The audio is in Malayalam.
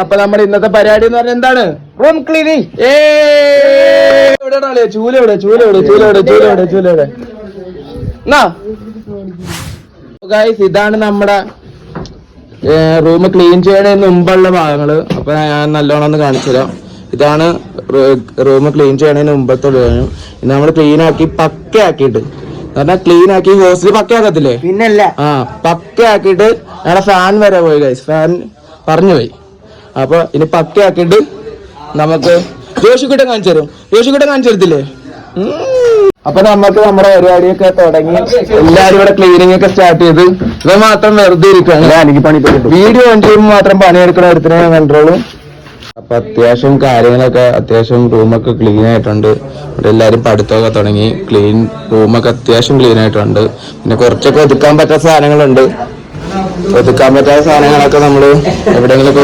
അപ്പൊ നമ്മുടെ ഇന്നത്തെ പരിപാടി എന്ന് പറഞ്ഞാൽ എന്താണ്? Room cleaning. ചൂലെവിടെ ഇതാണ് നമ്മുടെ റൂം ക്ലീൻ ചെയ്യണതിന് മുമ്പുള്ള ഭാഗങ്ങള്. അപ്പൊ ഞാൻ നല്ലോണം ഒന്ന് കാണിച്ചു തരാം. ഇതാണ് റൂം ക്ലീൻ ചെയ്യണതിന് മുമ്പത്തുള്ള കാര്യം. ഇത് നമ്മൾ ക്ലീൻ ആക്കി പക്കയാക്കിയിട്ട് പറഞ്ഞാൽ ക്ലീൻ ആക്കി ഹോസ്റ്റലിൽ പക്കയാക്കത്തില്ലേ? പിന്നല്ല പക്കയാക്കിയിട്ട് ഞങ്ങളുടെ ഫാൻ വരെ പോയി ഗൈസ്. ഫാൻ പറഞ്ഞു പോയി. അപ്പൊ ഇനി പക്കയാക്കിയിട്ട് നമുക്ക് ജോഷിക്കുട്ടൻ കാണിച്ചു തരും. ജോഷിക്കുട്ടൻ കാണിച്ചു തരത്തില്ലേ? അപ്പൊ നമുക്ക് നമ്മുടെ പരിപാടിയൊക്കെ തുടങ്ങി. എല്ലാരും ഇവിടെ ക്ലീനിങ് ഒക്കെ സ്റ്റാർട്ട് ചെയ്ത്. ഇത് മാത്രം വെറുതെ ഇരിക്കുകയാണ്. വീഡിയോ ഓൺ ചെയ്യുമ്പോൾ മാത്രം പണിയെടുക്കണ ഒരുത്തിനെ കണ്ടോളും. അപ്പൊ അത്യാവശ്യം റൂമൊക്കെ ക്ലീൻ ആയിട്ടുണ്ട്. ഇവിടെ എല്ലാരും പഠിത്തമൊക്കെ തുടങ്ങി. റൂമൊക്കെ അത്യാവശ്യം ക്ലീൻ ആയിട്ടുണ്ട്. പിന്നെ കുറച്ചൊക്കെ ഒതുക്കാൻ പറ്റാത്ത സാധനങ്ങളുണ്ട്. ഒതുക്കാൻ പറ്റാത്ത സാധനങ്ങളൊക്കെ നമ്മള് എവിടെയെങ്കിലും